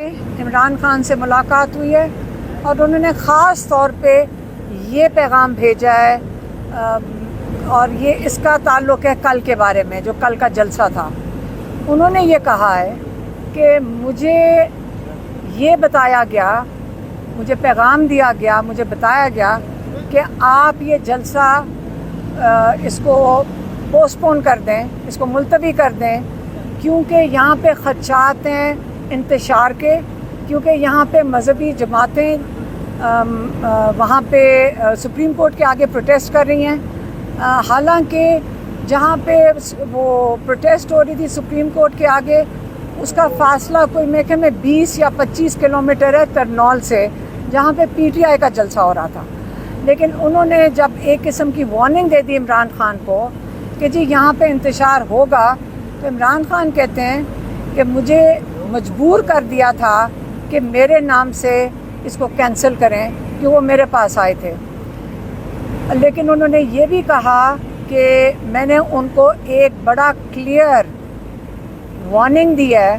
عمران خان سے ملاقات ہوئی ہے اور انہوں نے خاص طور پہ یہ پیغام بھیجا ہے اور یہ اس کا تعلق ہے کل کے بارے میں، جو کل کا جلسہ تھا۔ انہوں نے یہ کہا ہے کہ مجھے یہ بتایا گیا، مجھے پیغام دیا گیا، مجھے بتایا گیا کہ آپ یہ جلسہ اس کو پوسٹ پون کر دیں، اس کو ملتوی کر دیں، کیونکہ یہاں پہ خدشات ہیں انتشار کے، کیونکہ یہاں پہ مذہبی جماعتیں وہاں پہ سپریم کورٹ کے آگے پروٹیسٹ کر رہی ہیں۔ حالانکہ جہاں پہ وہ پروٹیسٹ ہو رہی تھی سپریم کورٹ کے آگے، اس کا فاصلہ کوئی میرے خیال میں 20 یا 25 کلومیٹر ہے ترنول سے، جہاں پہ پی ٹی آئی کا جلسہ ہو رہا تھا۔ لیکن انہوں نے جب ایک قسم کی وارننگ دے دی عمران خان کو کہ جی یہاں پہ انتشار ہوگا، تو عمران خان کہتے ہیں کہ مجھے مجبور کر دیا تھا کہ میرے نام سے اس کو کینسل کریں، کہ وہ میرے پاس آئے تھے۔ لیکن انہوں نے یہ بھی کہا کہ میں نے ان کو ایک بڑا کلیئر وارننگ دی ہے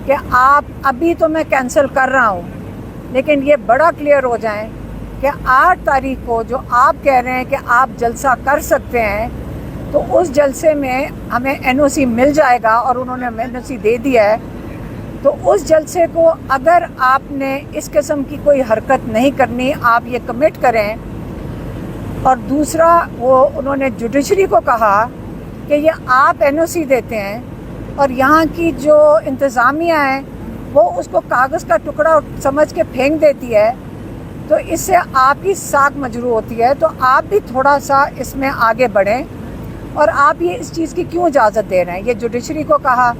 کہ آپ ابھی تو میں کینسل کر رہا ہوں، لیکن یہ بڑا کلیئر ہو جائیں کہ 8 تاریخ کو جو آپ کہہ رہے ہیں کہ آپ جلسہ کر سکتے ہیں، تو اس جلسے میں ہمیں این او سی مل جائے گا، اور انہوں نے ہمیں این او سی دے دیا ہے۔ تو اس جلسے کو اگر آپ نے اس قسم کی کوئی حرکت نہیں کرنی، آپ یہ کمٹ کریں۔ اور دوسرا وہ انہوں نے جوڈیشری کو کہا کہ یہ آپ این او سی دیتے ہیں اور یہاں کی جو انتظامیہ ہے وہ اس کو کاغذ کا ٹکڑا سمجھ کے پھینک دیتی ہے، تو اس سے آپ کی ساکھ مجروح ہوتی ہے۔ تو آپ بھی تھوڑا سا اس میں آگے بڑھیں، اور آپ یہ اس چیز کی کیوں اجازت دے رہے ہیں، یہ جوڈیشری کو کہا۔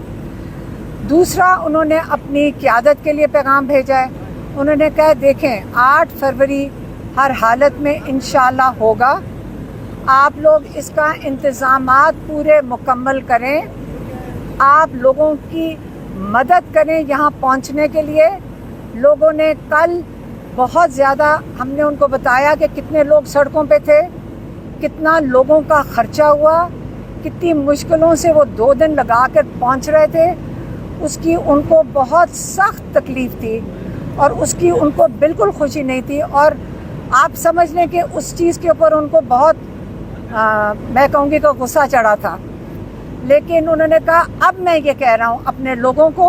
دوسرا انہوں نے اپنی قیادت کے لیے پیغام بھیجا ہے۔ انہوں نے کہا دیکھیں 8 فروری ہر حالت میں انشاءاللہ ہوگا، آپ لوگ اس کا انتظامات پورے مکمل کریں، آپ لوگوں کی مدد کریں یہاں پہنچنے کے لیے۔ لوگوں نے کل بہت زیادہ، ہم نے ان کو بتایا کہ کتنے لوگ سڑکوں پہ تھے، کتنا لوگوں کا خرچہ ہوا، کتنی مشکلوں سے وہ 2 دن لگا کر پہنچ رہے تھے، اس کی ان کو بہت سخت تکلیف تھی اور اس کی ان کو بالکل خوشی نہیں تھی، اور آپ سمجھ لیں کہ اس چیز کے اوپر ان کو بہت میں کہوں گی کہ غصہ چڑھا تھا۔ لیکن انہوں نے کہا اب میں یہ کہہ رہا ہوں اپنے لوگوں کو،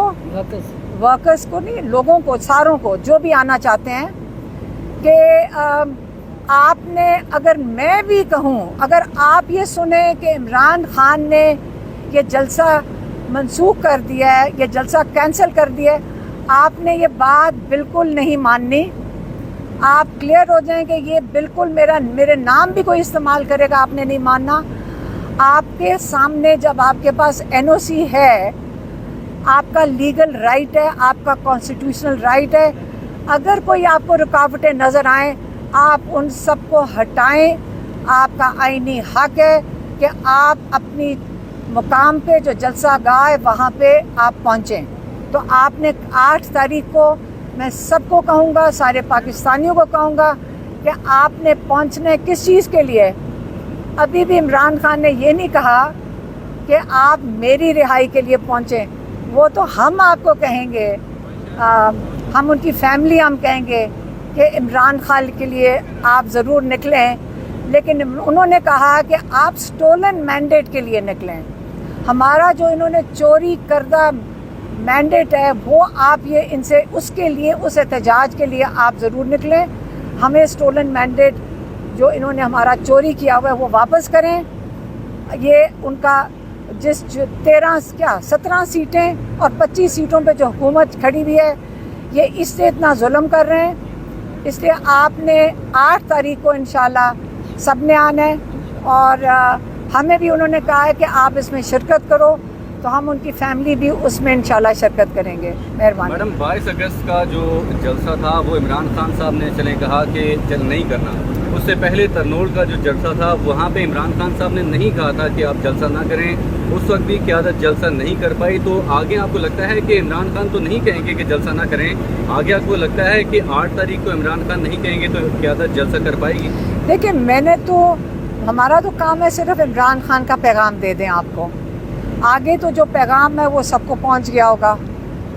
ورکرز کو نہیں، لوگوں کو، ساروں کو جو بھی آنا چاہتے ہیں، کہ آپ نے، اگر میں بھی کہوں، اگر آپ یہ سنیں کہ عمران خان نے یہ جلسہ منسوخ کر دیا ہے، یہ جلسہ کینسل کر دیا ہے، آپ نے یہ بات بالکل نہیں ماننی۔ آپ کلیئر ہو جائیں کہ یہ بالکل میرے نام بھی کوئی استعمال کرے گا، آپ نے نہیں ماننا۔ آپ کے سامنے جب آپ کے پاس این او سی ہے، آپ کا لیگل رائٹ ہے، آپ کا کانسٹیٹیوشنل رائٹ ہے، اگر کوئی آپ کو رکاوٹیں نظر آئیں، آپ ان سب کو ہٹائیں۔ آپ کا آئینی حق ہے کہ آپ اپنی مقام پہ جو جلسہ گاہ ہے وہاں پہ آپ پہنچیں۔ تو آپ نے 8 تاریخ کو، میں سب کو کہوں گا، سارے پاکستانیوں کو کہوں گا کہ آپ نے پہنچنا ہے کس چیز کے لیے۔ ابھی بھی عمران خان نے یہ نہیں کہا کہ آپ میری رہائی کے لیے پہنچیں، وہ تو ہم آپ کو کہیں گے، ہم ان کی فیملی ہم کہیں گے کہ عمران خان کے لیے آپ ضرور نکلیں، لیکن انہوں نے کہا کہ آپ سٹولن مینڈیٹ کے لیے نکلیں۔ ہمارا جو انہوں نے چوری کردہ مینڈیٹ ہے وہ آپ یہ ان سے، اس کے لیے، اس احتجاج کے لیے آپ ضرور نکلیں۔ ہمیں سٹولن مینڈیٹ جو انہوں نے ہمارا چوری کیا ہوا ہے وہ واپس کریں۔ یہ ان کا جس 17 سیٹیں اور 25 سیٹوں پہ جو حکومت کھڑی ہوئی ہے، یہ اس سے اتنا ظلم کر رہے ہیں۔ اس لیے آپ نے 8 تاریخ کو انشاءاللہ سب نے آنا ہے، اور ہمیں بھی انہوں نے کہا ہے کہ آپ اس میں شرکت کرو، تو ہم ان کی فیملی بھی اس میں انشاءاللہ شرکت کریں گے۔ مہربانی۔ میڈم 22 اگست کا جو جلسہ تھا وہ عمران خان صاحب نے چلیں کہا کہ نہیں کرنا، اس سے پہلے ترنول کا جو جلسہ تھا وہاں پہ عمران خان صاحب نے نہیں کہا تھا کہ آپ جلسہ نہ کریں، اس وقت بھی قیادت جلسہ نہیں کر پائی۔ تو آگے آپ کو لگتا ہے کہ عمران خان تو نہیں کہیں گے کہ جلسہ نہ کریں، آگے آپ کو لگتا ہے کہ 8 تاریخ کو عمران خان نہیں کہیں گے تو قیادت جلسہ کر پائے گی؟ دیکھیں، میں نے تو، ہمارا تو کام ہے صرف عمران خان کا پیغام دے دیں آپ کو، آگے تو جو پیغام ہے وہ سب کو پہنچ گیا ہوگا۔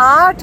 8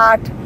8